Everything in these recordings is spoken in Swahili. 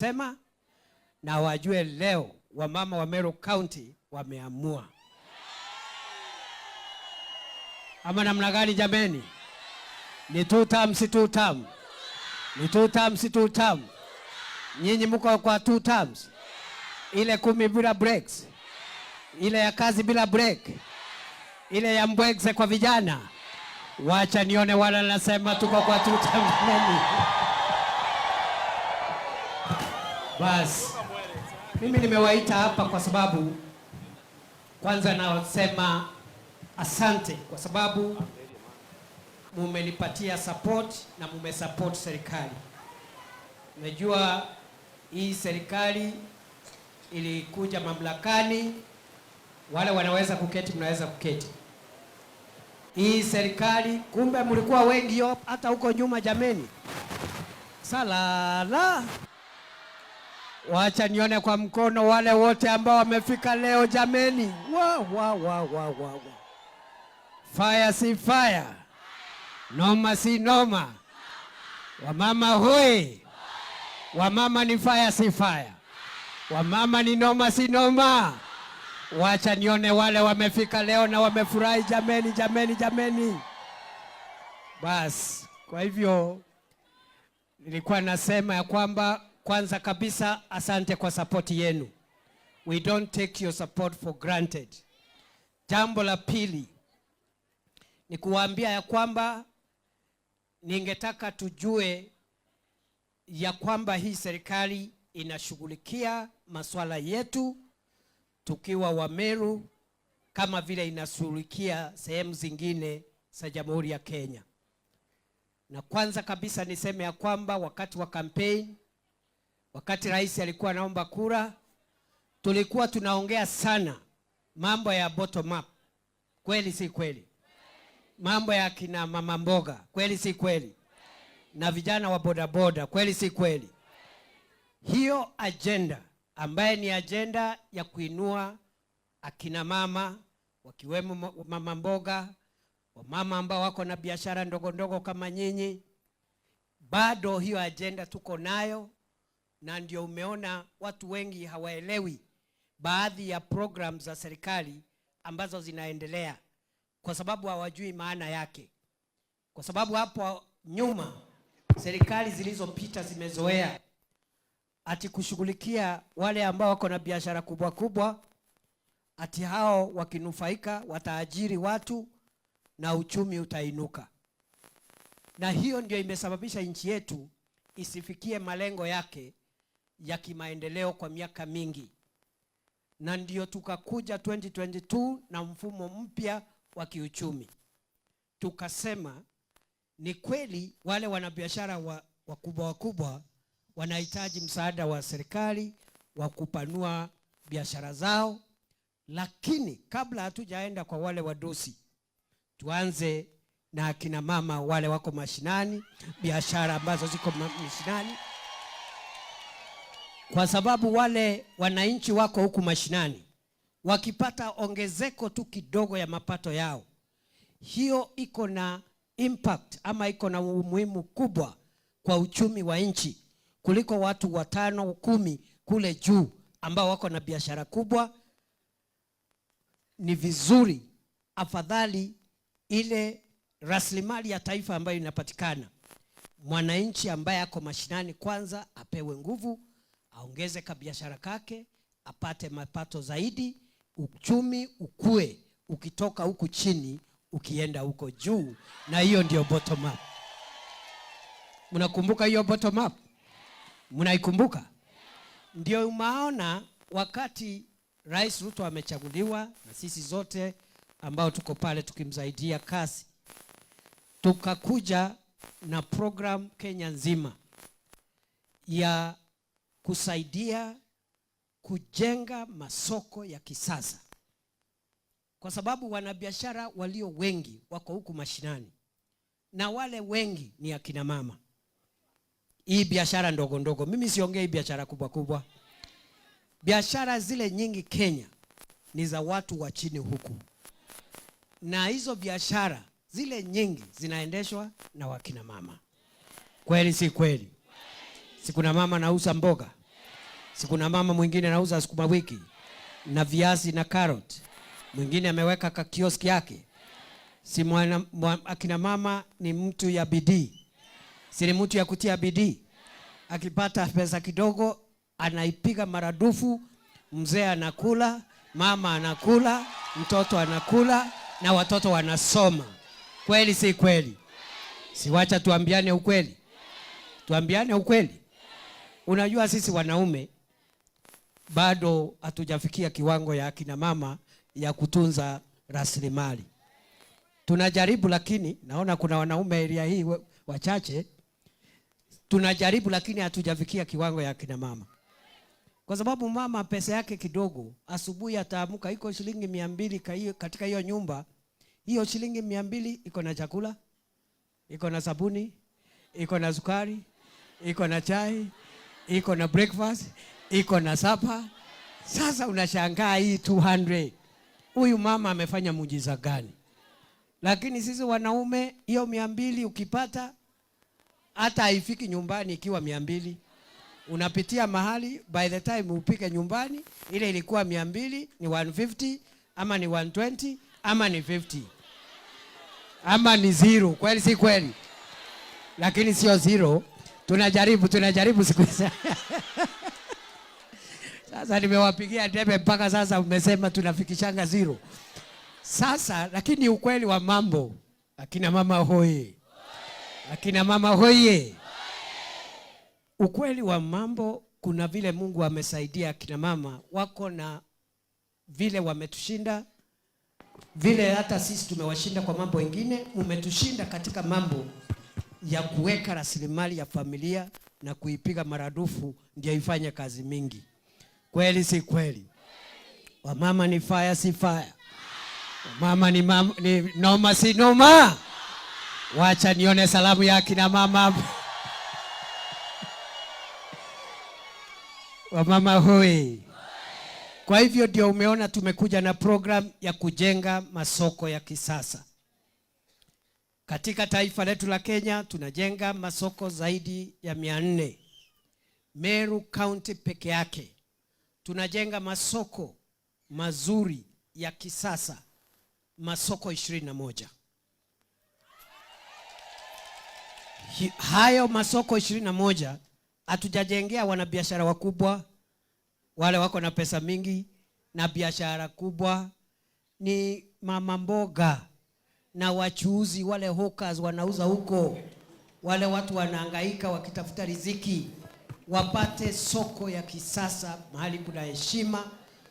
Sema na wajue leo wamama wa Meru County wameamua. Ama namna gani jameni? Ni 2 terms, 2 term. Ni 2 terms, 2 term. Nyinyi mko kwa 2 terms. Ile 10 bila breaks. Ile ya kazi bila break. Ile ya mbwekse kwa vijana. Wacha nione wala nasema tuko kwa 2 terms. Bas, mimi nimewaita hapa kwa sababu kwanza nasema asante kwa sababu mumenipatia support na mumesupport serikali. Najua hii serikali ilikuja mamlakani, wale wanaweza kuketi mnaweza kuketi. Hii serikali kumbe mlikuwa wengi hata huko nyuma jameni. Salala. Wacha nione kwa mkono wale wote ambao wamefika leo jameni. Wa. Fire si fire. Noma si noma. Wamama hoi. Wamama ni fire si fire. Wamama ni noma si noma. Wacha nione wale wamefika leo na wamefurahi jameni. Bas, kwa hivyo nilikuwa nasema ya kwamba kwanza kabisa asante kwa support yenu. We don't take your support for granted. Jambo la pili ni kuwaambia ya kwamba ningetaka tujue ya kwamba hii serikali inashughulikia masuala yetu tukiwa wa Meru kama vile inashughulikia sehemu zingine za Jamhuri ya Kenya. Na kwanza kabisa niseme ya kwamba wakati wa campaign, wakati rais alikuwa anaomba kura, tulikuwa tunaongea sana mambo ya bottom up. Kweli si kweli? Mambo ya kina mama mboga. Kweli si kweli? Na vijana wa bodaboda. Kweli si kweli? Hiyo agenda ambaye ni agenda ya kuinua akina mama, wakiwemo mama mboga, wamama ambao wako na biashara ndogo ndogo kama nyinyi, bado hiyo agenda tuko nayo. Na ndio umeona watu wengi hawaelewi baadhi ya programs za serikali ambazo zinaendelea kwa sababu hawajui maana yake. Kwa sababu hapo nyuma serikali zilizopita zimezoea ati kushughulikia wale ambao wako na biashara kubwa kubwa, ati hao wakinufaika wataajiri watu na uchumi utainuka. Na hiyo ndio imesababisha nchi yetu isifikie malengo yake ya kimaendeleo kwa miaka mingi. Na ndio tukakuja 2022 na mfumo mpya wa kiuchumi. Tukasema ni kweli wale wanabiashara wakubwa wanahitaji msaada wa serikali wa kupanua biashara zao, lakini kabla hatujaenda kwa wale wadosi, tuanze na akina mama wale wako mashinani, biashara ambazo ziko mashinani. Kwa sababu wale wananchi wako huku mashinani wakipata ongezeko tu kidogo ya mapato yao, hiyo iko na impact ama iko na umuhimu kubwa kwa uchumi wa nchi kuliko watu 5, 10 kule juu ambao wako na biashara kubwa. Ni vizuri afadhali ile rasilimali ya taifa ambayo inapatikana, mwananchi ambaye ako mashinani kwanza apewe nguvu, aongeze biashara kake, apate mapato zaidi, uchumi ukue ukitoka huku chini ukienda huko juu. Na hiyo ndio bottom up. Mnakumbuka hiyo bottom up? Mnaikumbuka? Ndio umaona wakati Rais Ruto amechaguliwa na sisi zote ambao tuko pale tukimsaidia kazi, tukakuja na program Kenya nzima ya kusaidia kujenga masoko ya kisasa. Kwa sababu wanabiashara walio wengi wako huku mashinani, na wale wengi ni akina mama. Hii biashara ndogo ndogo, mimi siongei biashara kubwa. Biashara zile nyingi Kenya ni za watu wa chini huku. Na hizo biashara zile nyingi zinaendeshwa na wakina mama. Kweli si kweli? Si kuna mama anauza mboga? Sikuna mama mwingine anauza sukuma wiki na viazi na carrot. Mwingine ameweka kioski yake. Si akina mama ni mtu ya bidii. Si ni mtu ya kutia bidii. Akipata pesa kidogo anaipiga maradufu, mzee anakula, mama anakula, mtoto anakula na watoto wanasoma. Kweli si kweli? Siwacha tuambiane ukweli. Tuambiane ukweli. Unajua sisi wanaume bado hatujafikia kiwango ya akina mama ya kutunza rasilimali. Tunajaribu, lakini naona kuna wanaume area hii wachache. Tunajaribu, lakini hatujafikia kiwango ya akina mama. Kwa sababu mama pesa yake kidogo, asubuhi ataamuka iko shilingi 200 katika hiyo nyumba. Hiyo shilingi 200 iko na chakula, iko na sabuni, iko na sukari, iko na chai, iko na breakfast, iko na supper. Sasa unashangaa hii 200. Huyu mama amefanya muujiza gani? Lakini sisi wanaume hiyo 200 ukipata hata haifiki nyumbani ikiwa 200. Unapitia mahali, by the time upike nyumbani ile ilikuwa 200 ni 150 ama ni 120 ama ni 50 ama ni 0. Kweli si kweli? Lakini sio 0. Tunajaribu siku hizi. Sasa nimewapigia debe mpaka sasa umesema tunafikishanga 0. Sasa lakini ukweli wa mambo, akina mama hoye. Akina mama hoye. Ukweli wa mambo, kuna vile Mungu amesaidia akina mama wako na vile wametushinda, vile hata sisi tumewashinda kwa mambo mengine. Umetushinda katika mambo ya kuweka rasilimali ya familia na kuipiga maradufu ndio ifanye kazi mingi. Kweli si kweli? Wamama ni fire si fire? Wamama ni noma si noma? Wacha nione salamu ya akina mama. Wamama hoi. Kwa hivyo ndio umeona tumekuja na program ya kujenga masoko ya kisasa. Katika taifa letu la Kenya tunajenga masoko zaidi ya 400. Meru County peke yake tunajenga masoko mazuri ya kisasa, masoko 21. Hayo masoko 21 hatujajengea wanabiashara wakubwa, wale wako na pesa mingi na biashara kubwa. Ni mama mboga na wachuuzi, wale hawkers wanauza huko, wale watu wanahangaika wakitafuta riziki, wapate soko ya kisasa mahali kuna heshima,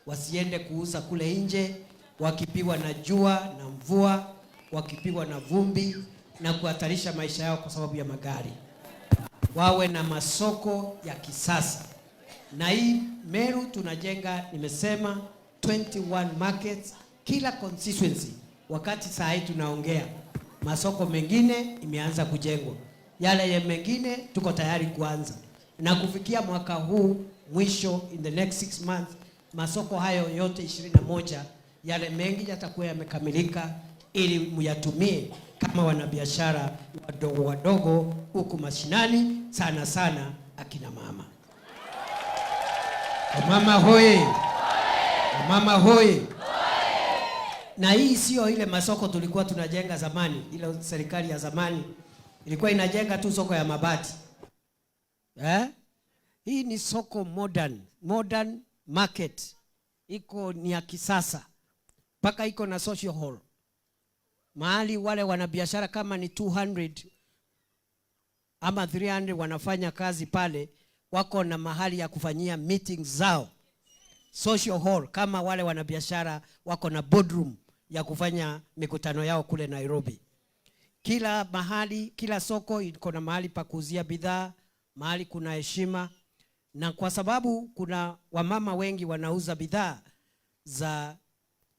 wasiende kuuza kule nje wakipigwa na jua na mvua, wakipigwa na vumbi na kuhatarisha maisha yao kwa sababu ya magari. Wawe na masoko ya kisasa. Na hii Meru tunajenga, nimesema 21 markets kila constituency. Wakati saa hii tunaongea, masoko mengine imeanza kujengwa, yale mengine tuko tayari kuanza, na kufikia mwaka huu mwisho, in the next 6 months, masoko hayo yote 21 yale mengi yatakuwa yamekamilika, ili muyatumie kama wanabiashara wadogo wadogo huku mashinani, sana sana akina mama. Mama hoye. Mama hoye. Na hii sio ile masoko tulikuwa tunajenga zamani. Ile serikali ya zamani ilikuwa inajenga tu soko ya mabati. Hii ni soko modern market. Iko ni ya kisasa. Paka iko na social hall. Mahali wale wanabiashara kama ni 200 ama 300 wanafanya kazi pale, wako na mahali ya kufanyia meetings zao. Social hall, kama wale wanabiashara wako na boardroom ya kufanya mikutano yao kule Nairobi. Kila mahali, kila soko iko na mahali pa kuuzia bidhaa, mahali kuna heshima. Na kwa sababu kuna wamama wengi wanauza bidhaa za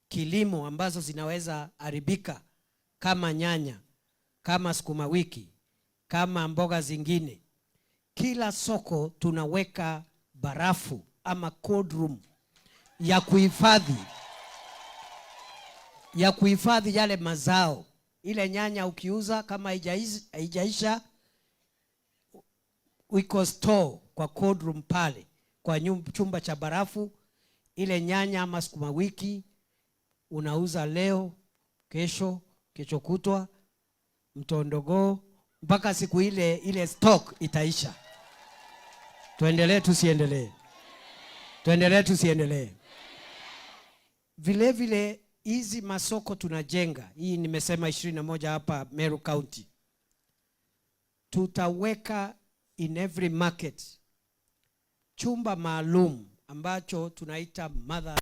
kilimo ambazo zinaweza haribika, kama nyanya, kama sukuma wiki, kama mboga zingine, kila soko tunaweka barafu ama cold room ya kuhifadhi yale mazao. Ile nyanya ukiuza kama haijaisha, wiko store kwa cold room pale. kwa chumba cha barafu. Ile nyanya ama sukuma wiki unauza leo, kesho kutwa, mtondogo, mpaka siku ile stock itaisha. Tuendelee tusiendelee? Tuendelee tusiendelee? Vile vile hizi masoko tunajenga, hii nimesema 21 hapa Meru County. Tutaweka in every market chumba maalum ambacho tunaita mother.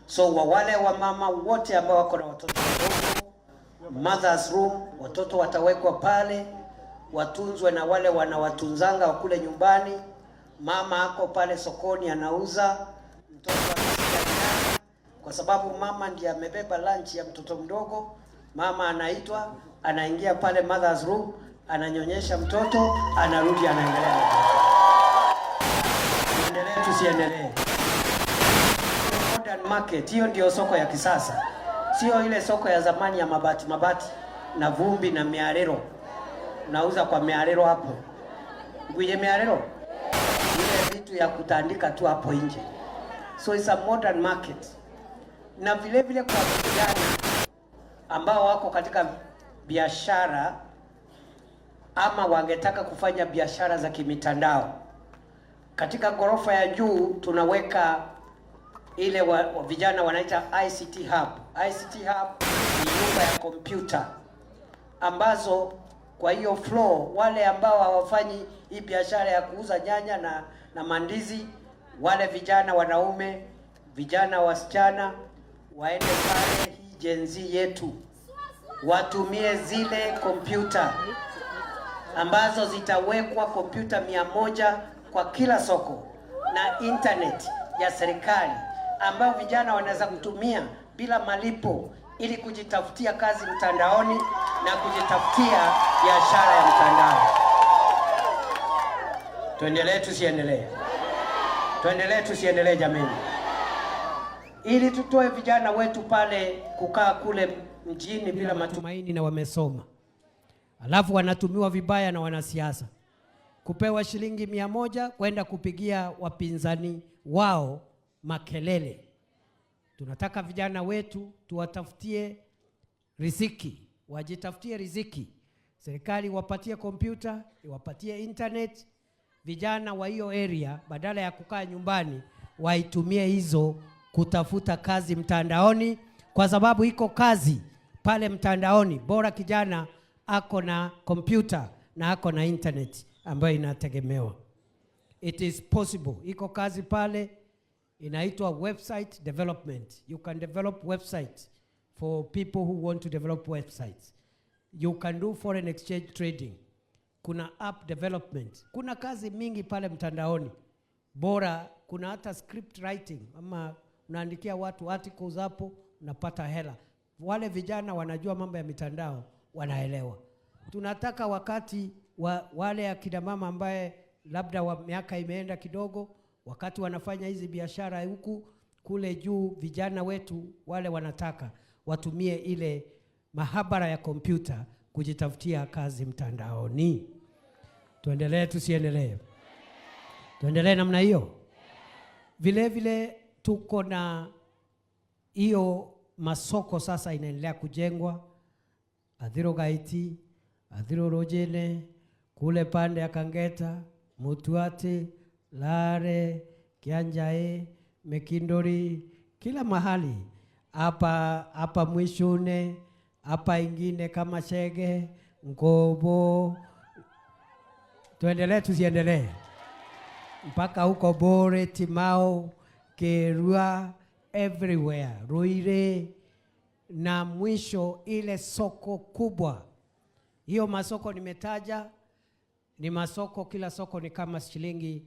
So wale wa mama wote ambao wako na watoto wadogo, mother's room, watoto watawekwa pale, watunzwe na wale wanawatunzanga wa kule nyumbani. Mama ako pale sokoni anauza, mtoto anasikia, kwa sababu mama ndiye amebeba lunch ya mtoto mdogo. Mama anaitwa, anaingia pale mother's room, ananyonyesha mtoto, anarudi anaendelea. Tuendelee tusiendelee? Market, hiyo ndio soko ya kisasa. Sio ile soko ya zamani ya mabati na vumbi na miarero. Unauza kwa miarero hapo. Nguje miarero? Ile vitu ya kutandika tu hapo nje. So it's a modern market. Na vile vile kwa vijana ambao wako katika biashara ama wangetaka kufanya biashara za kimitandao. Katika ghorofa ya juu tunaweka ile vijana wanaita ICT Hub. ICT Hub ni nyumba ya kompyuta ambazo kwa hiyo floor wale ambao hawafanyi hii biashara ya kuuza nyanya na mandizi, wale vijana wanaume, vijana wasichana waende pale, hii Gen Z yetu watumie zile kompyuta ambazo zitawekwa kompyuta 100 kwa kila soko na internet ya serikali ambao vijana wanaweza kutumia bila malipo ili kujitafutia kazi mtandaoni na kujitafutia biashara ya mtandao. Tuendelee tusiendelee? Tuendelee tusiendelee jameni? Ili tutoe vijana wetu pale kukaa kule mjini bila matumaini na wamesoma, alafu wanatumiwa vibaya na wanasiasa, kupewa shilingi 100 kwenda kupigia wapinzani wao makelele. Tunataka vijana wetu tuwatafutie riziki, wajitafutie riziki. Serikali wapatie kompyuta, wapatie internet. Vijana wa hiyo area badala ya kukaa nyumbani waitumie hizo kutafuta kazi mtandaoni, kwa sababu iko kazi pale mtandaoni. Bora kijana ako na kompyuta na ako na internet ambayo inategemewa. It is possible. Iko kazi pale inaitwa website development. You can develop websites for people who want to develop websites. You can do foreign exchange trading. Kuna app development. Kuna kazi mingi pale mtandaoni. Bora kuna hata script writing, ama unaandikia watu articles hapo unapata hela. Wale vijana wanajua mambo ya mitandao, wanaelewa. Tunataka wakati wale akina mama ambaye labda wa miaka imeenda kidogo, wakati wanafanya hizi biashara huku kule juu, vijana wetu wale wanataka watumie ile mahabara ya kompyuta kujitafutia kazi mtandaoni. Tuendelee tusiendelee? Tuendelee namna hiyo? Vile vile tuko na hiyo masoko sasa inaendelea kujengwa. Athiro Gaiti, Athiro Rojene, kule pande ya Kangeta, Mutuate, Lare, Kianjae, Mekindori, kila mahali. Hapa Mwishune, hapa ingine kama Shege, Ngobo. Tuendelee tusiendelee? Mpaka huko Bore, Timao, Kerua, everywhere. Ruire, na mwisho ile soko kubwa. Hiyo masoko nimetaja ni masoko, kila soko ni kama shilingi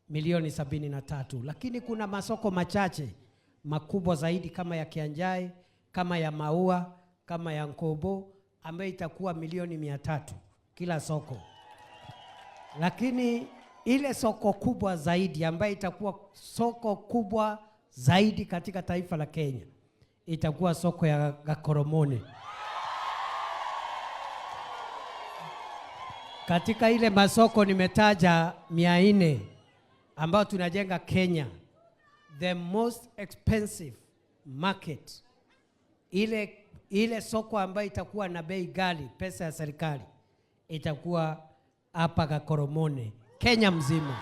milioni 73, lakini kuna masoko machache makubwa zaidi kama ya Kianjai, kama ya Maua, kama ya Nkobo ambayo itakuwa milioni 300 kila soko. Lakini ile soko kubwa zaidi ambayo itakuwa soko kubwa zaidi katika taifa la Kenya itakuwa soko ya Gakoromone. Katika ile masoko nimetaja 400 ambao tunajenga Kenya, the most expensive market, ile soko ambayo itakuwa na bei ghali, pesa ya serikali, itakuwa hapa Gakoromone, Kenya mzima.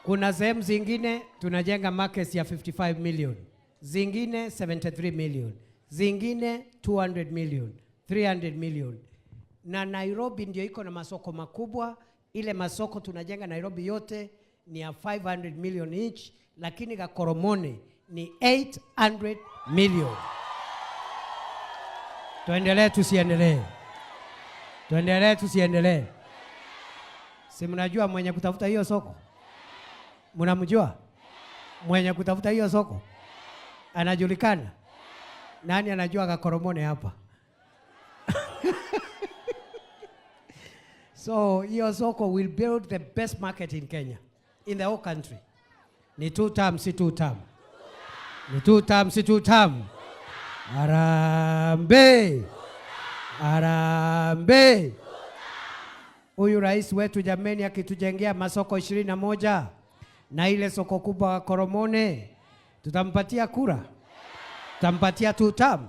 Kuna sehemu zingine tunajenga markets ya 55 million, zingine 73 million, zingine 200 million, 300 million. Na Nairobi ndio iko na masoko makubwa. Ile masoko tunajenga Nairobi yote ni ya 500 million each, lakini Gakoromone ni 800 million. Tuendelee tusiendelee? Tuendelee tusiendelee? Si mnajua mwenye kutafuta hiyo soko? Mnamjua mwenye kutafuta hiyo soko? Anajulikana? Nani anajua Gakoromone hapa? So hiyo soko will build the best market in Kenya, in the whole country. Ni 2 term, si 2 term. Ni 2 term, si 2 term. Harambee! Harambee! Huyu rais wetu jameni akitujengea masoko 21 na ile soko kubwa Gakoromone, tutampatia kura? Tutampatia 2 term?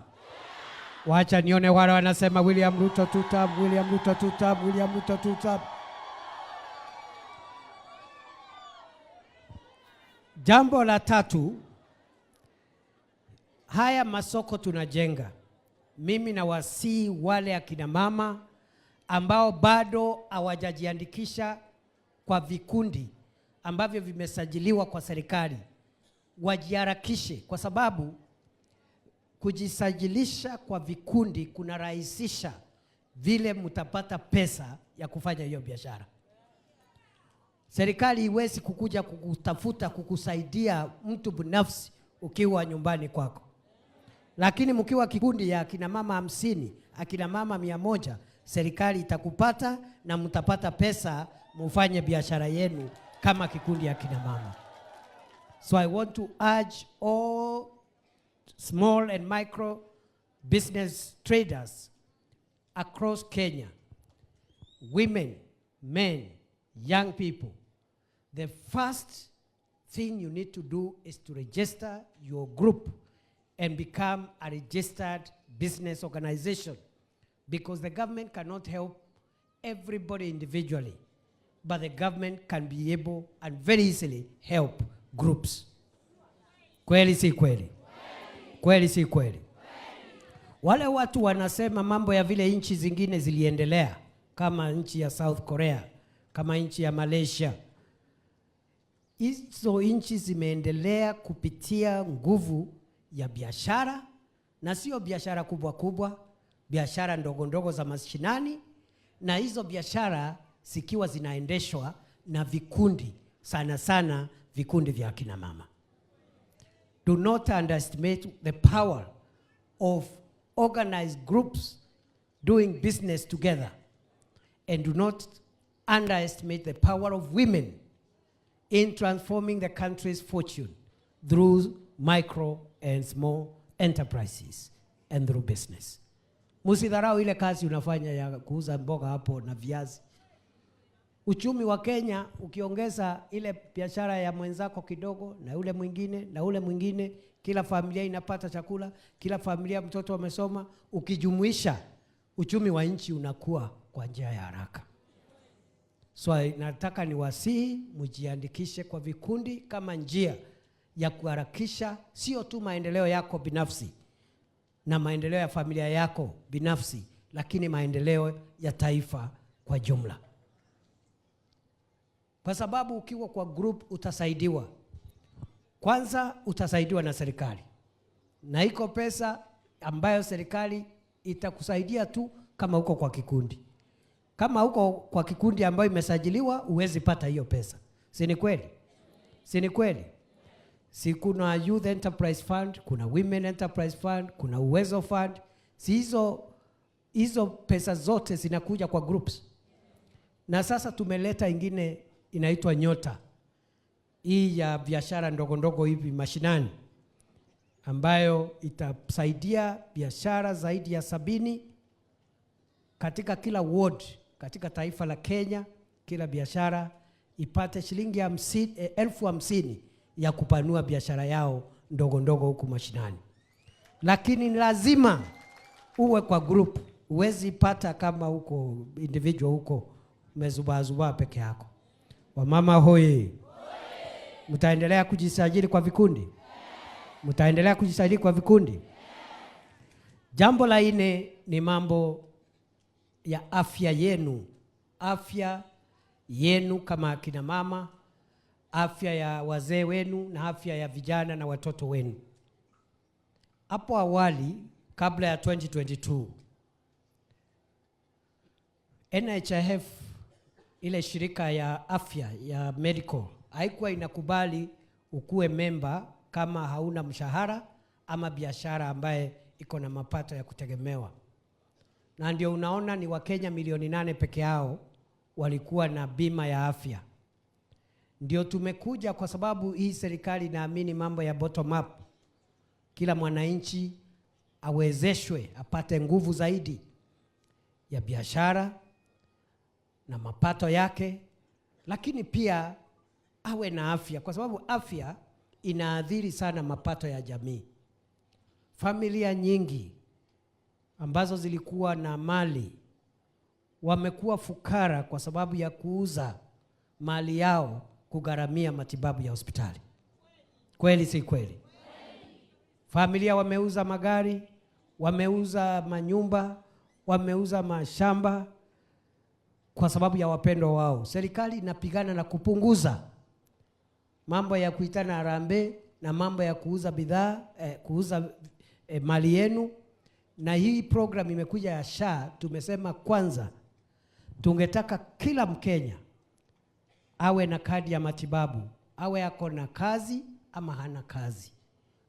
Wacha nione wale wanasema William Ruto 2 term, William Ruto 2 term, William Ruto 2 term. Jambo la tatu, haya masoko tunajenga, mimi na wasii wale akina mama ambao bado hawajajiandikisha kwa vikundi ambavyo vimesajiliwa kwa serikali, wajiharakishe, kwa sababu kujisajilisha kwa vikundi kuna rahisisha vile mtapata pesa ya kufanya hiyo biashara. Serikali iwezi kukuja kukutafuta kukusaidia mtu binafsi ukiwa nyumbani kwako. Lakini mkiwa kikundi ya akina mama 50, akina mama 100, serikali itakupata na mtapata pesa mufanye biashara yenu kama kikundi ya akina mama. So I want to urge all small and micro business traders across Kenya, women, men, young people, the first thing you need to do is to register your group and become a registered business organization, because the government cannot help everybody individually, but the government can be able and very easily help groups. Kweli si kweli? Kweli si kweli? Wale watu wanasema mambo ya vile nchi zingine ziliendelea, kama nchi ya South Korea, kama nchi ya Malaysia. Hizo nchi zimeendelea kupitia nguvu ya biashara, na sio biashara kubwa kubwa, biashara ndogo ndogo za mashinani, na hizo biashara zikiwa zinaendeshwa na vikundi, sana sana vikundi vya kina mama. Do not underestimate the power of organized groups doing business together, and do not underestimate the power of women in transforming the country's fortune through micro and small enterprises and through business. Musidharau ile kazi unafanya ya kuuza mboga hapo na viazi. Uchumi wa Kenya ukiongeza ile biashara ya mwenzako kidogo na ule mwingine na ule mwingine, kila familia inapata chakula, kila familia mtoto amesoma, ukijumuisha uchumi wa nchi unakuwa kwa njia ya haraka. So nataka niwasihi mjiandikishe kwa vikundi kama njia ya kuharakisha sio tu maendeleo yako binafsi na maendeleo ya familia yako binafsi, lakini maendeleo ya taifa kwa jumla. Kwa sababu ukiwa kwa group utasaidiwa. Kwanza utasaidiwa na serikali. Na iko pesa ambayo serikali itakusaidia tu kama uko kwa kikundi. Kama uko kwa kikundi ambayo imesajiliwa, huwezi pata hiyo pesa. Si ni kweli? Si ni kweli? Si kuna Youth Enterprise Fund, kuna Women Enterprise Fund, kuna Uwezo Fund. Si hizo pesa zote zinakuja kwa groups. Na sasa tumeleta ingine inaitwa Nyota. Hii ya biashara ndogo ndogo hivi mashinani, ambayo itasaidia biashara zaidi ya 70 katika kila ward katika taifa la Kenya. Kila biashara ipate shilingi 50,000 ya kupanua biashara yao ndogo ndogo huku mashinani. Lakini lazima uwe kwa group. Huwezi pata kama huko individual huko umezubaa peke yako. Wamama hoye, mtaendelea kujisajili kwa vikundi? Mtaendelea kujisajili kwa vikundi? Jambo la 4 ni mambo ya afya yenu. Afya yenu kama akina mama, afya ya wazee wenu na afya ya vijana na watoto wenu. Hapo awali kabla ya 2022, NHIF ile shirika ya afya ya medical haikuwa inakubali ukue memba kama hauna mshahara ama biashara ambaye iko na mapato ya kutegemewa. Na ndio unaona ni Wakenya milioni 8 peke yao walikuwa na bima ya afya. Ndio tumekuja kwa sababu hii serikali inaamini mambo ya bottom up. Kila mwananchi awezeshwe apate nguvu zaidi ya biashara na mapato yake, lakini pia awe na afya, kwa sababu afya inaathiri sana mapato ya jamii. Familia nyingi ambazo zilikuwa na mali wamekuwa fukara kwa sababu ya kuuza mali yao kugharamia matibabu ya hospitali. Kweli si kweli? Familia wameuza magari, wameuza manyumba, wameuza mashamba kwa sababu ya wapendo wao. Serikali inapigana na kupunguza mambo ya kuitana harambee na mambo ya kuuza bidhaa, kuuza mali yenu. Na hii program imekuja ya SHA. Tumesema kwanza tungetaka kila Mkenya awe na kadi ya matibabu, awe ako na kazi ama hana kazi,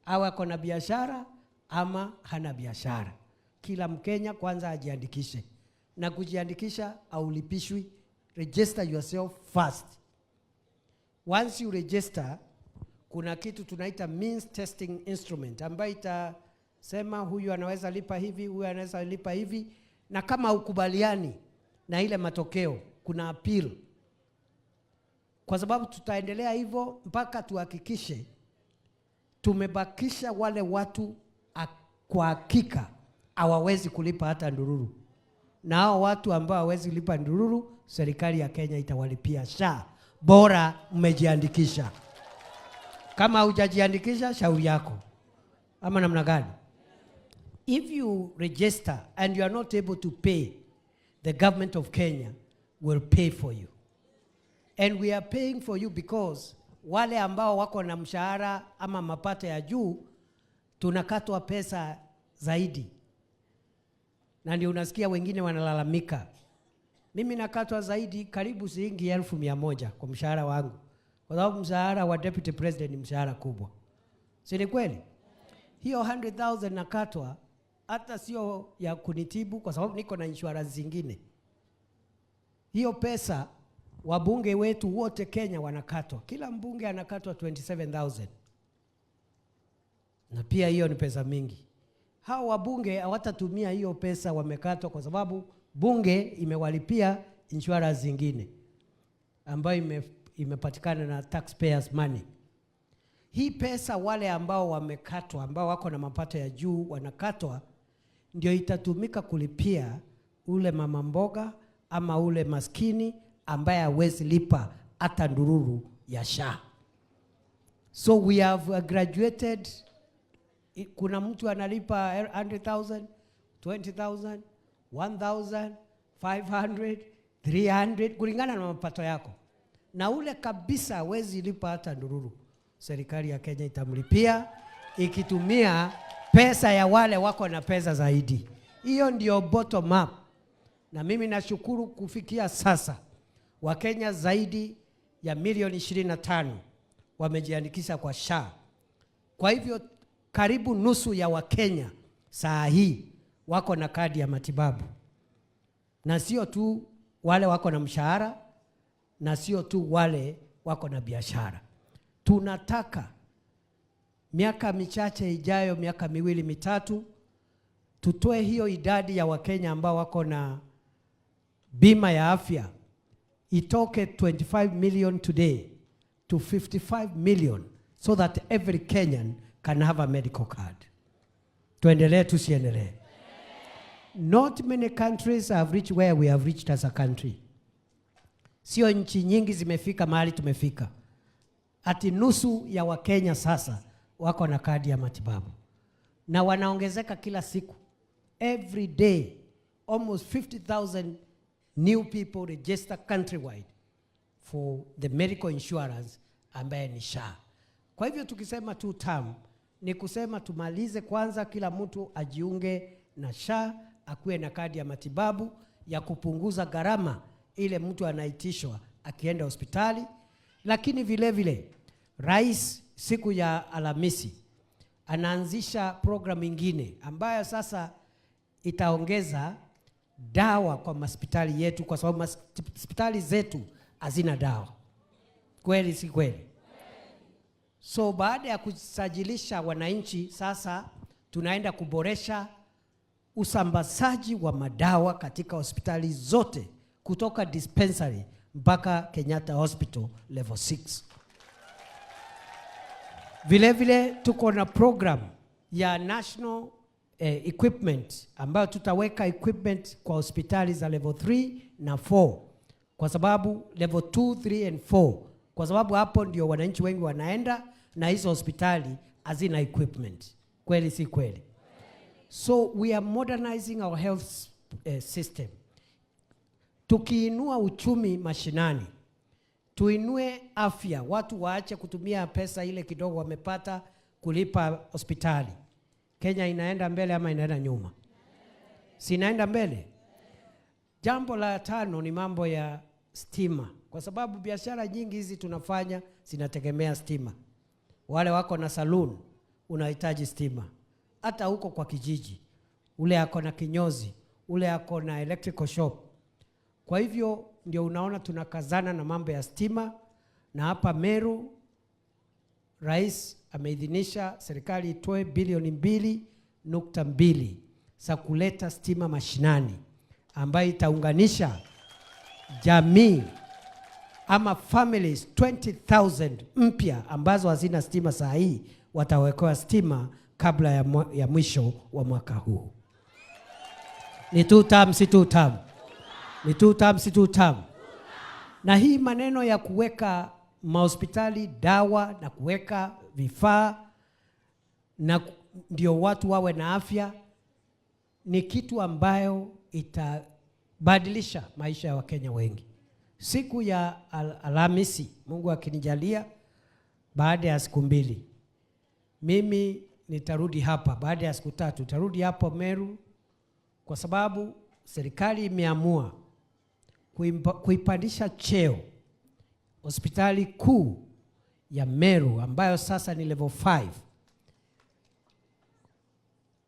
awe ako na biashara ama hana biashara. Kila Mkenya kwanza ajiandikishe, na kujiandikisha aulipishwi. Register yourself first. Once you register, kuna kitu tunaita means testing instrument ambayo itasema huyu anaweza lipa hivi, huyu anaweza lipa hivi, na kama ukubaliani na ile matokeo kuna appeal. Kwa sababu tutaendelea hivyo mpaka tuhakikishe tumebakisha wale watu kwa hakika hawawezi kulipa hata ndururu. Na hao watu ambao hawezi kulipa ndururu, serikali ya Kenya itawalipia SHA. Bora mmejiandikisha. Kama hujajiandikisha, shauri yako. Ama namna gani? If you register and you are not able to pay, the government of Kenya will pay for you. And we are paying for you because wale ambao wako na mshahara ama mapato ya juu tunakatwa pesa zaidi. Na ndio unasikia wengine wanalalamika, mimi nakatwa zaidi karibu shilingi 1,100 kwa mshahara wangu, kwa sababu mshahara wa deputy president ni mshahara kubwa. Si ni kweli? Hiyo 100,000 nakatwa hata sio ya kunitibu kwa sababu niko na insurance zingine. Hiyo pesa wabunge wetu wote Kenya wanakatwa. Kila mbunge anakatwa 27,000. Na pia hiyo ni pesa mingi. Hao wabunge hawatatumia hiyo pesa wamekatwa kwa sababu bunge imewalipia insurance zingine ambayo imepatikana na taxpayers money. Hii pesa wale ambao wamekatwa, ambao wako na mapato ya juu wanakatwa, ndio itatumika kulipia ule mama mboga ama ule maskini ambaye hawezi lipa hata ndururu ya SHA. So we have graduated. Kuna mtu analipa 100,000, 20,000, 1,000, 500, 300 kulingana na mapato yako. Na ule kabisa hawezi lipa hata ndururu. serikali ya Kenya itamlipia ikitumia pesa ya wale wako na pesa zaidi. Hiyo ndio bottom up. Na mimi nashukuru kufikia sasa Wakenya zaidi ya milioni 25 wamejiandikisha kwa SHA. Kwa hivyo karibu nusu ya Wakenya saa hii wako na kadi ya matibabu. Na sio tu wale wako na mshahara, na sio tu wale wako na biashara. Tunataka miaka michache ijayo, miaka 2-3, tutoe hiyo idadi ya Wakenya ambao wako na bima ya afya itoke 25 million today to 55 million, so that every Kenyan can have a medical card. Tuendelee tusiendelee? Not many countries have reached where we have reached as a country. Sio nchi nyingi zimefika mahali tumefika. Ati nusu ya Wakenya sasa wako na kadi ya matibabu. Na wanaongezeka kila siku. Every day, almost 50,000 new people register countrywide for the medical insurance ambaye ni SHA. Kwa hivyo tukisema 2 term, ni kusema tumalize kwanza kila mtu ajiunge na SHA, akuwe na kadi ya matibabu ya kupunguza gharama ile mtu anaitishwa akienda hospitali. Lakini vile vile Rais siku ya Alhamisi anaanzisha program nyingine ambayo sasa itaongeza dawa kwa hospitali yetu, kwa sababu hospitali zetu hazina dawa. Kweli si kweli? So baada ya kusajilisha wananchi, sasa tunaenda kuboresha usambazaji wa madawa katika hospitali zote kutoka dispensary mpaka Kenyatta Hospital level 6. Vile vile tuko na program ya national equipment ambayo tutaweka equipment kwa hospitali za level 3 na 4, kwa sababu level 2, 3 and 4, kwa sababu hapo ndio wananchi wengi wanaenda na hizo hospitali hazina equipment. Kweli si kweli? So we are modernizing our health system. Tukiinua uchumi mashinani, tuinue afya, watu waache kutumia pesa ile kidogo wamepata kulipa hospitali. Kenya inaenda mbele ama inaenda nyuma? Si inaenda mbele? Jambo la 5 ni mambo ya stima, kwa sababu biashara nyingi hizi tunafanya zinategemea stima. Wale wako na saloon unahitaji stima. Hata huko kwa kijiji, ule ako na kinyozi, ule ako na electrical shop. Kwa hivyo ndio unaona tunakazana na mambo ya stima. Na hapa Meru, Rais ameidhinisha serikali itoe bilioni 2.2 za kuleta stima mashinani, ambayo itaunganisha jamii ama families 20,000 mpya ambazo hazina stima saa hii, watawekewa stima kabla ya mwisho wa mwaka huu. Ni 2 term si 2 term? Ni 2 term si 2 term? Na hii maneno ya kuweka mahospitali dawa na kuweka vifaa na ndio watu wawe na afya ni kitu ambayo itabadilisha maisha ya Wakenya wengi. Siku ya Alhamisi, Mungu akinijalia, baada ya siku 2, mimi nitarudi hapa. Baada ya siku 3 nitarudi hapo Meru, kwa sababu serikali imeamua kuipandisha cheo hospitali kuu ya Meru ambayo sasa ni level 5.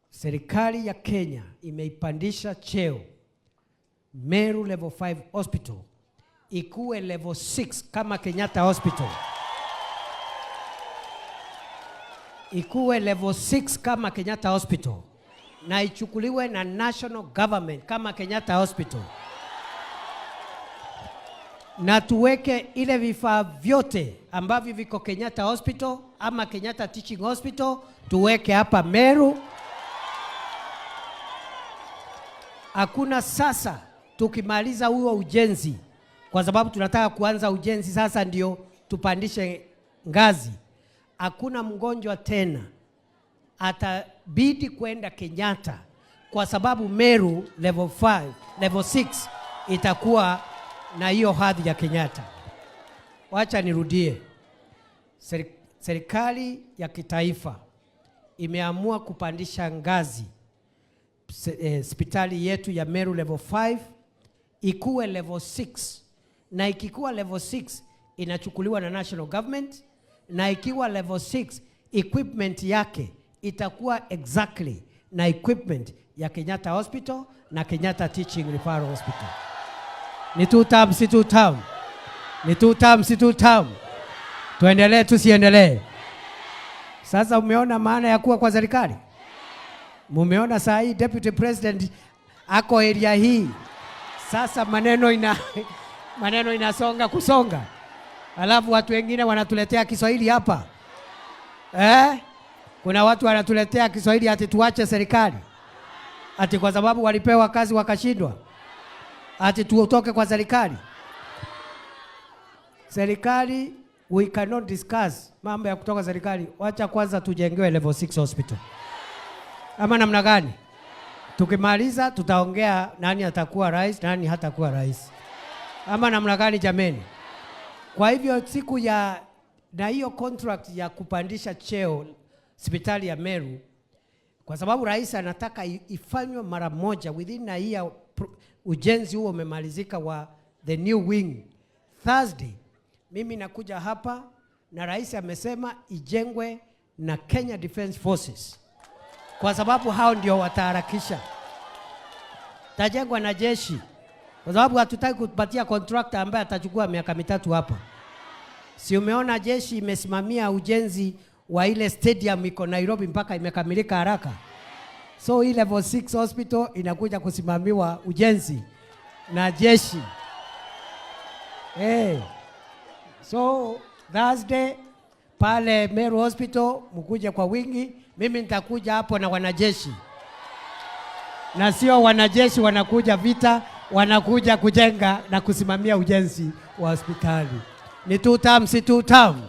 Serikali ya Kenya imeipandisha cheo Meru level 5 hospital ikuwe level 6 kama Kenyatta Hospital. Ikuwe level 6 kama Kenyatta Hospital, na ichukuliwe na national government kama Kenyatta Hospital. Na tuweke ile vifaa vyote ambavyo viko Kenyatta Hospital ama Kenyatta Teaching Hospital, tuweke hapa Meru. Hakuna sasa tukimaliza huo ujenzi, kwa sababu tunataka kuanza ujenzi sasa ndio tupandishe ngazi. Hakuna mgonjwa tena atabidi kwenda Kenyatta, kwa sababu Meru level 5, level 6 itakuwa na hiyo hadhi ya Kenyatta. Wacha nirudie. serikali ya kitaifa imeamua kupandisha ngazi hospitali yetu ya Meru level 5 ikuwe level 6, na ikikuwa level 6 inachukuliwa na national government, na ikiwa level 6 equipment yake itakuwa exactly na equipment ya Kenyatta Hospital na Kenyatta Teaching Referral Hospital. Ni 2 term si 2 term. Ni 2 term si 2 term. Tuendelee tusiendelee? Sasa umeona maana ya kuwa kwa serikali? Mumeona saa hii deputy president ako area hii. Sasa maneno inasonga kusonga. Alafu watu wengine wanatuletea Kiswahili hapa. Kuna watu wanatuletea Kiswahili ati tuache serikali. Ati kwa sababu walipewa kazi wakashindwa. Ati tuotoke kwa serikali. Serikali, we cannot discuss mambo ya kutoka serikali. Wacha kwanza tujengewe level 6 hospital. Ama namna gani? Tukimaliza tutaongea nani atakuwa rais, nani hatakuwa rais. Ama namna gani jameni? Kwa hivyo siku ya na hiyo contract ya kupandisha cheo hospitali ya Meru, kwa sababu rais anataka ifanywe mara moja within a year, ujenzi huo umemalizika wa the new wing. Thursday mimi nakuja hapa na rais amesema ijengwe na Kenya Defence Forces, kwa sababu hao ndio wataharakisha. Tajengwa na jeshi, kwa sababu hatutaki kupatia contractor ambaye atachukua miaka 3 hapa. Si umeona jeshi imesimamia ujenzi wa ile stadium iko Nairobi mpaka imekamilika haraka. So ile level 6 hospital inakuja kusimamiwa ujenzi na jeshi. So Thursday pale Meru Hospital mkuje kwa wingi, mimi nitakuja hapo na wanajeshi. Na sio wanajeshi wanakuja vita, wanakuja kujenga na kusimamia ujenzi wa hospitali. Ni 2 term si 2 term.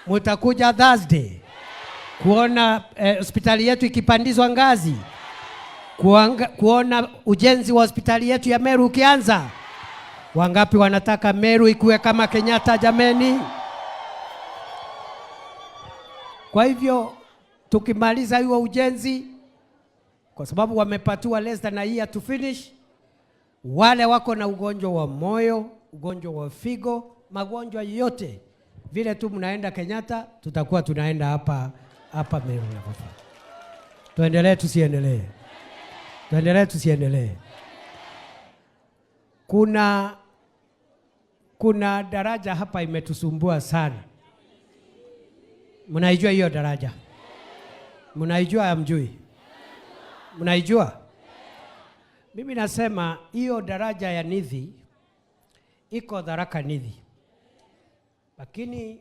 Mutakuja Thursday kuona hospitali yetu ikipandizwa ngazi, kuona ujenzi wa hospitali yetu ya Meru ukianza. Wangapi wanataka Meru ikuwe kama Kenyatta jameni? Kwa hivyo tukimaliza hiyo ujenzi, kwa sababu wamepatiwa less than a year to finish, wale wako na ugonjwa wa moyo, ugonjwa wa figo, magonjwa yote, vile tu mnaenda Kenyatta, tutakuwa tunaenda hapa Meru. Tuendelee tusiendelee? Tuendelee tusiendelee? Kuna daraja hapa imetusumbua sana. Mnaijua hiyo daraja? Mnaijua hamjui? Mnaijua? Mimi nasema hiyo daraja ya Nithi iko Tharaka Nithi. Lakini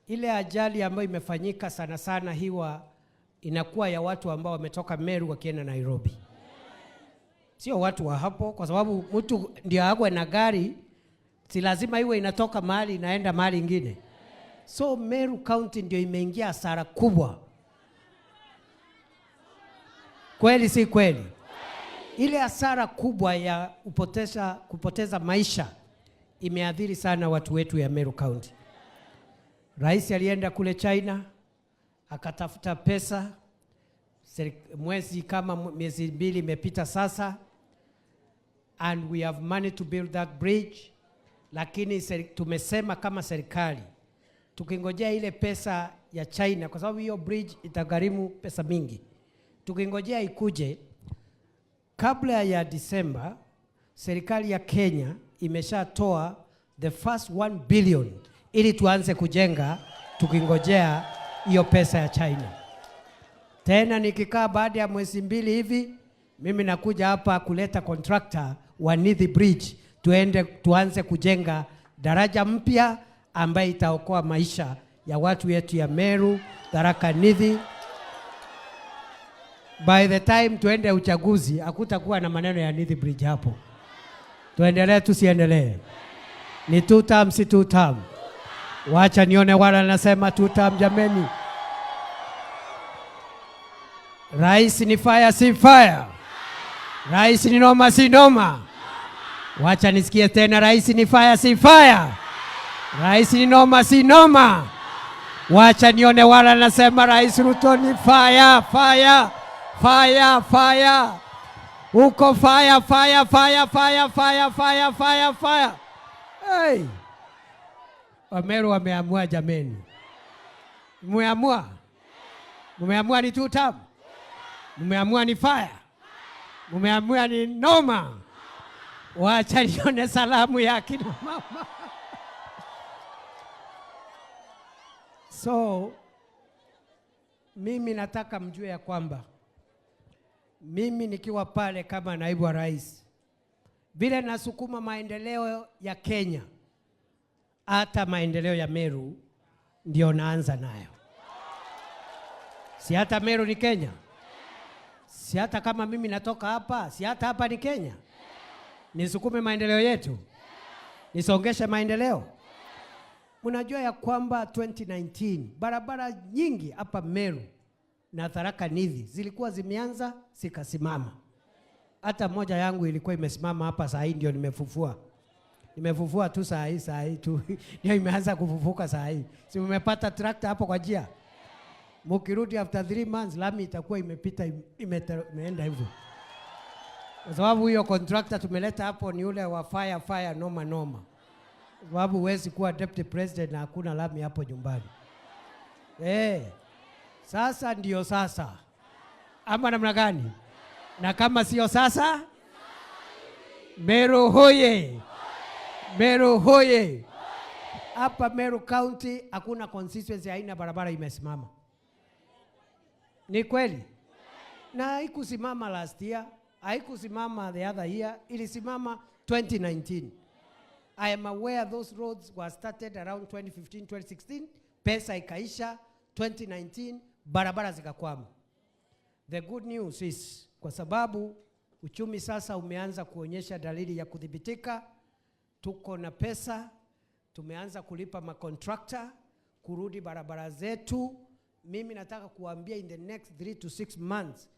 ile ajali ambayo imefanyika sana sana hiwa inakuwa ya watu ambao wametoka Meru wakienda Nairobi. Sio watu wa hapo, kwa sababu mtu ndio agwe na gari, si lazima iwe inatoka mahali inaenda mahali ingine. So Meru County ndio imeingia hasara kubwa. Kweli si kweli? Ile hasara kubwa ya kupoteza maisha imeathiri sana watu wetu ya Meru County. Rais alienda kule China, akatafuta pesa, miezi 2 imepita sasa, and we have money to build that bridge. Lakini tumesema kama serikali, tukingojea ile pesa ya China, kwa sababu hiyo bridge itagharimu pesa mingi, tukingojea ikuje, kabla ya December, serikali ya Kenya imeshatoa the first 1 billion ili tuanze kujenga, tukingojea hiyo pesa ya China. Tena nikikaa baada ya mwezi 2 hivi, mimi nakuja hapa kuleta contractor wa Nithi Bridge, tuanze kujenga daraja mpya ambaye itaokoa maisha ya watu wetu ya Meru, Tharaka Nithi. By the time tuende uchaguzi, hakutakuwa na maneno ya Nithi Bridge hapo. Tuendelee tusiendelee? Ni 2 term si 2 term? Wacha nione wala nasema 2 term jameni. Rais ni fire si fire? Rais ni noma si noma? Wacha nisikie tena, rais ni fire si fire? Rais ni noma si noma? Wacha nione wala nasema Rais Ruto ni fire, fire, fire, fire. Uko fire, fire, fire, fire, fire, fire, fire, fire. Hey. Wameru wameamua jameni. Mmeamua? Mmeamua ni 2 term? Mmeamua ni fire? Mmeamua ni noma? Wacha nione salamu ya kina mama. So, mimi nataka mjue ya kwamba mimi nikiwa pale kama naibu wa rais, vile nasukuma maendeleo ya Kenya, hata maendeleo ya Meru ndio naanza nayo. Si hata Meru ni Kenya? Si hata kama mimi natoka hapa, si hata hapa ni Kenya? Nisukume maendeleo yetu, nisongeshe maendeleo. Mnajua ya kwamba 2019 barabara nyingi hapa Meru na Tharaka Nithi zilikuwa zimeanza zikasimama. Hata moja yangu ilikuwa imesimama hapa, saa hii ndio nimefufua. Nimefufua tu saa hii tu ndio imeanza kufufuka saa hii. Si mmepata tractor hapo kwa njia? Mukirudi after 3 months lami itakuwa imepita imeenda hivyo. Kwa sababu hiyo contractor tumeleta hapo ni ule wa fire noma. Sababu huwezi kuwa deputy president na hakuna lami hapo nyumbani. Sasa ndio sasa. Ama namna gani? Na kama sio sasa? Meru hoye! Meru hoye! Hapa Meru County hakuna constituency haina barabara imesimama. Ni kweli? Na haikusimama last year, haikusimama the other year, ilisimama 2019. I am aware those roads were started around 2015, 2016. Pesa ikaisha 2019, barabara zikakwama. The good news is, kwa sababu uchumi sasa umeanza kuonyesha dalili ya kudhibitika, tuko na pesa, tumeanza kulipa makontrakta, kurudi barabara zetu. Mimi nataka kuambia in the next 3 to 6 months,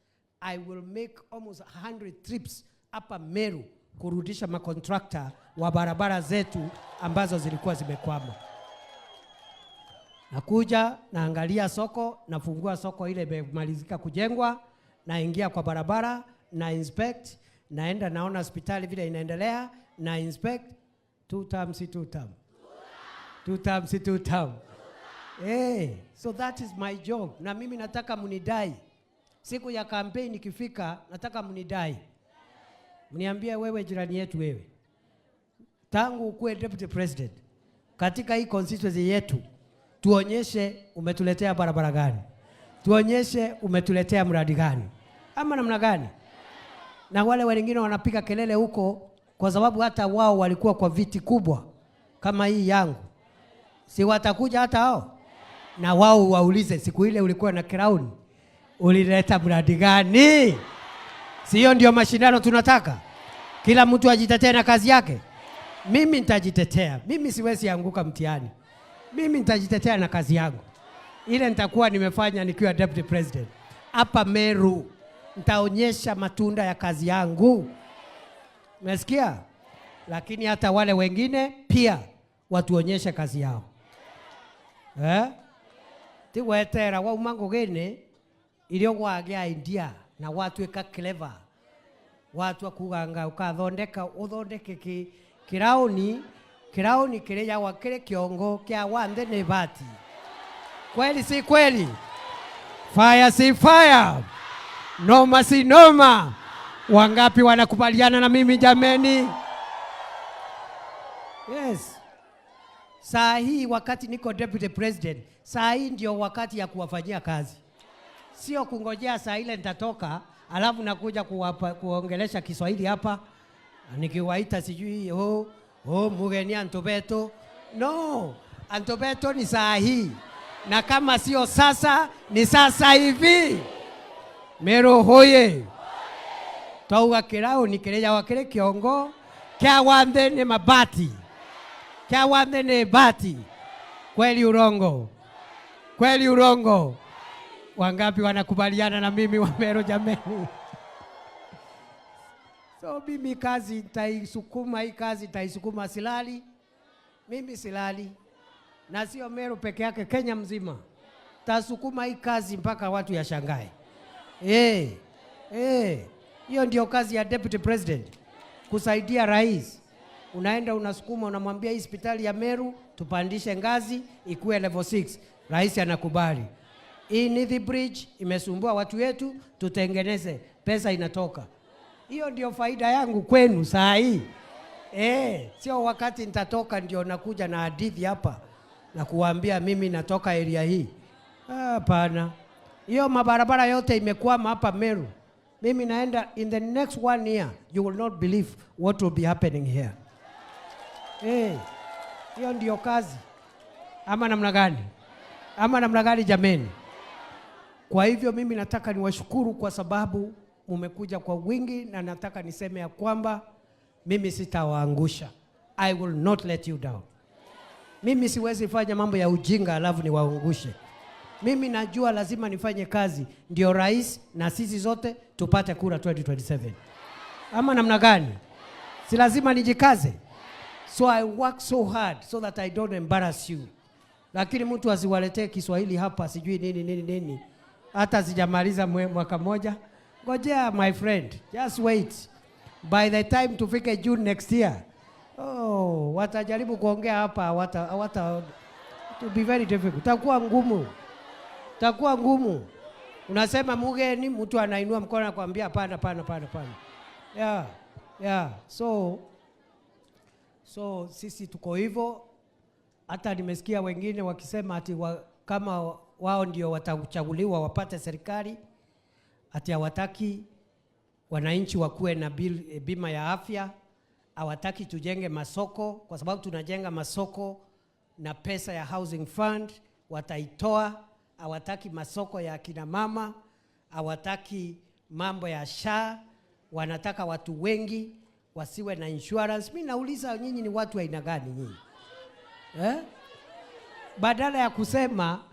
I will make almost 100 trips hapa Meru kurudisha makontrakta wa barabara zetu ambazo zilikuwa zimekwama. Nakuja, naangalia soko, nafungua soko ile imemalizika kujengwa, naingia kwa barabara, na inspect, naenda naona hospitali vile inaendelea, na inspect 2 terms. So that is my job. Na mimi nataka munidai. Siku ya campaign ikifika, nataka munidai. Mniambie wewe jirani yetu wewe, tangu ukuwe deputy president katika hii constituency yetu, tuonyeshe umetuletea barabara gani, tuonyeshe umetuletea mradi gani, ama namna gani. Na wale wengine wanapiga kelele huko kwa sababu hata wao walikuwa kwa viti kubwa kama hii yangu, si watakuja hata hao na wao waulize, siku ile ulikuwa na crown ulileta mradi gani? Sio ndio mashindano tunataka? Kila mtu ajitetee na kazi yake. Mimi nitajitetea. Mimi siwezi anguka mtihani. Mimi nitajitetea na kazi yangu. Ile nitakuwa nimefanya nikiwa deputy president. Hapa Meru nitaonyesha matunda ya kazi yangu. Umesikia? Lakini hata wale wengine pia watuonyeshe kazi yao. Tiwetera wa umango gene ilio gwagea India na watu eka clever. Watu wakuganga ukathondeka uthondeke kirauni kireja wa kire kiongo kia wande ne bati. Kweli si kweli? Fire si fire. Noma si noma. Wangapi wanakubaliana na mimi jameni? Yes. Saa hii wakati niko deputy president, saa hii ndio wakati ya kuwafanyia kazi. Sio kungojea saa ile nitatoka, alafu nakuja kuongelesha Kiswahili hapa. Nikiwaita sijui mugeni Antobeto. No, Antobeto ni saa hii. Na kama sio sasa, ni sasa hivi. Meru hoye! Tauga kirao ni kireja wa kire kiongo, kia wande ni mabati. Kia wande ni bati. Kweli urongo? Kweli urongo? Wangapi wanakubaliana na mimi wa Meru jameni? So mimi kazi nitaisukuma, hii kazi nitaisukuma, silali. Mimi silali. Na sio Meru peke yake, Kenya mzima. Tasukuma hii kazi mpaka watu yashangae. Hiyo ndio kazi ya Deputy President. Kusaidia rais. Unaenda unasukuma, unamwambia hii hospitali ya Meru tupandishe ngazi ikuwe level 6. Rais anakubali. Hii Nithi Bridge imesumbua watu wetu, tutengeneze, pesa inatoka. Hiyo ndio faida yangu kwenu saa hii. Sio wakati nitatoka ndio nakuja na hadithi hapa na kuambia mimi natoka area hii. Hapana. Hiyo mabarabara yote imekwama hapa Meru. Mimi naenda in the next 1 year, you will not believe what will be happening here. Hiyo ndio kazi. Ama namna gani? Ama namna gani jameni? Kwa hivyo mimi nataka niwashukuru kwa sababu mmekuja kwa wingi, na nataka niseme ya kwamba mimi sitawaangusha. I will not let you down. Mimi siwezi fanya mambo ya ujinga alafu niwaangushe. Mimi najua lazima nifanye kazi ndio rais na sisi zote tupate kura 2027. Ama namna gani? Si lazima nijikaze. So I work so hard so that I don't embarrass you. Lakini mtu asiwaletee Kiswahili hapa sijui nini. Hata sijamaliza mwaka moja. Ngojea my friend, just wait. By the time tufike June next year, watajaribu kuongea hapa, to be very difficult. Takuwa ngumu. Unasema mugeni, mtu anainua mkono na kuambia hapana. So sisi tuko hivyo. Hata nimesikia wengine wakisema ati kama wao ndio watachaguliwa wapate serikali, ati hawataki wananchi wakuwe na bima ya afya, hawataki tujenge masoko kwa sababu tunajenga masoko na pesa ya housing fund wataitoa, hawataki masoko ya kina mama, hawataki mambo ya SHA, wanataka watu wengi wasiwe na insurance. Mimi nauliza nyinyi ni watu wa aina gani nyinyi? Badala ya kusema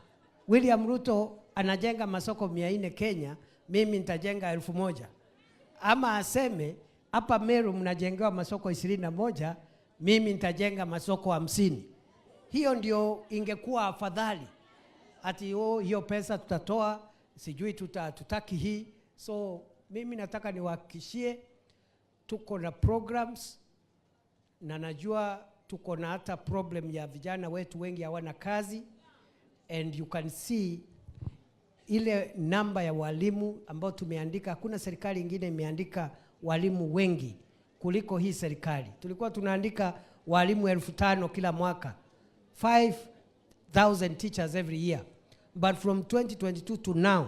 William Ruto anajenga masoko 400 Kenya, mimi nitajenga 1000. Ama aseme hapa Meru mnajengewa masoko 21, mimi nitajenga masoko 50. Hiyo ndio ingekuwa afadhali. Ati hiyo pesa tutatoa, sijui tutaki hii. So mimi nataka niwahakikishie tuko na programs, na najua tuko na hata problem ya vijana wetu wengi hawana kazi, and you can see ile namba ya walimu ambao tumeandika. Hakuna serikali nyingine imeandika walimu wengi kuliko hii serikali. Tulikuwa tunaandika walimu 5,000 kila mwaka, 5,000 teachers every year, but from 2022 to now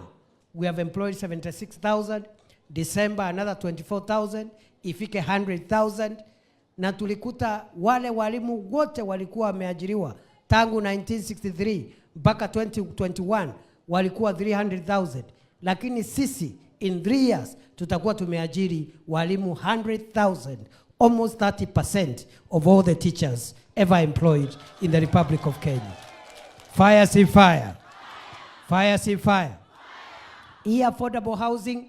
we have employed 76,000. December another 24,000, ifike 100,000. Na tulikuta wale walimu wote walikuwa wameajiriwa tangu 1963 mpaka 2021 walikuwa 300,000, lakini sisi in 3 years tutakuwa tumeajiri walimu 100,000, almost 30% of all the teachers ever employed in the Republic of Kenya. Fire see fire. Fire see fire. Hii affordable housing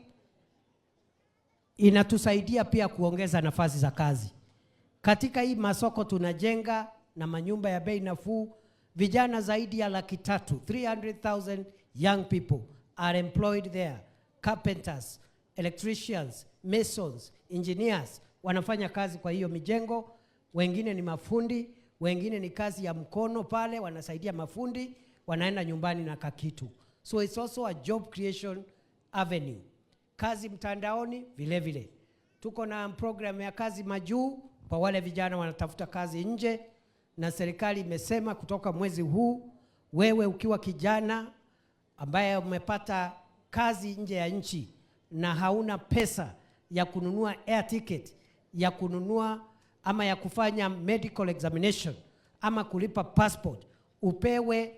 inatusaidia pia kuongeza nafasi za kazi. Katika hii masoko tunajenga na manyumba ya bei nafuu, vijana zaidi ya 300,000, 300,000 young people are employed there. Carpenters, electricians, masons, engineers wanafanya kazi kwa hiyo mijengo. Wengine ni mafundi, wengine ni kazi ya mkono pale, wanasaidia mafundi, wanaenda nyumbani na kakitu. So it's also a job creation avenue. Kazi mtandaoni vile vile. Tuko na program ya kazi majuu kwa wale vijana wanatafuta kazi nje, na serikali imesema kutoka mwezi huu, wewe ukiwa kijana ambaye umepata kazi nje ya nchi na hauna pesa ya kununua air ticket, ya kununua ama ya kufanya medical examination ama kulipa passport, upewe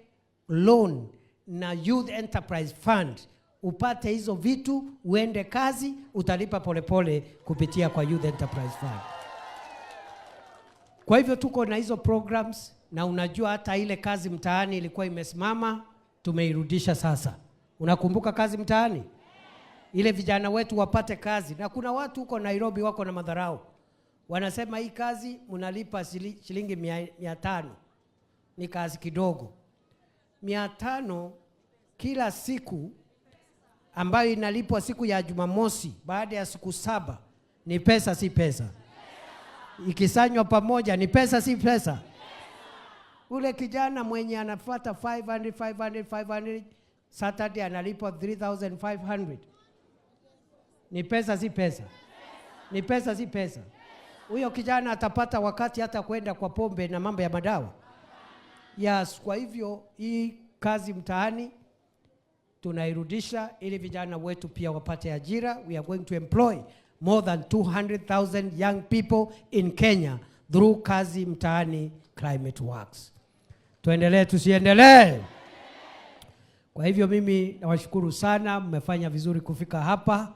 loan na Youth Enterprise Fund, upate hizo vitu, uende kazi, utalipa polepole kupitia kwa Youth Enterprise Fund. Kwa hivyo tuko na hizo programs, na unajua hata ile kazi mtaani ilikuwa imesimama, tumeirudisha sasa. Unakumbuka kazi mtaani? Ile vijana wetu wapate kazi. Na kuna watu huko Nairobi wako na madharau. Wanasema hii kazi mnalipa shilingi 500. ni kazi kidogo. 500 kila siku ambayo inalipwa siku ya Jumamosi baada ya siku 7 ni pesa si pesa? Ikisanywa pamoja ni pesa si pesa? Ule kijana mwenye anafuata 500 Saturday analipwa 3,500 ni pesa si pesa? Ni pesa si pesa? Huyo kijana atapata wakati hata kwenda kwa pombe na mambo ya madawa? Yes, kwa hivyo hii kazi mtaani tunairudisha ili vijana wetu pia wapate ajira. We are going to employ more than 200,000 young people in Kenya through kazi mtaani climate works. Tuendelee tusiendelee? Kwa hivyo mimi nawashukuru sana, mmefanya vizuri kufika hapa.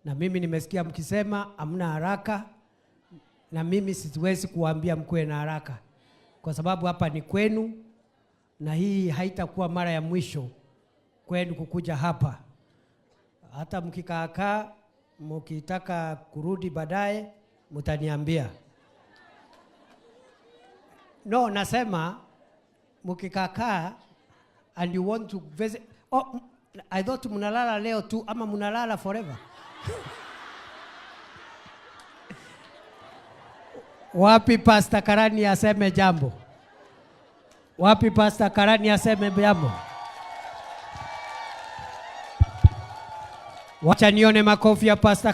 Na mimi nimesikia mkisema hamna haraka, na mimi siwezi kuambia mkue na haraka, kwa sababu hapa ni kwenu, na hii haitakuwa mara ya mwisho kwenu kukuja hapa. Hata mkikaakaa, mkitaka kurudi baadaye, mtaniambia. No, nasema mkikaakaa and you want to visit. Oh, I thought mnalala leo tu ama mnalala forever? Wapi Pastor Karani aseme jambo? Wapi Pastor Karani aseme jambo? Wacha nione makofi ya Pastor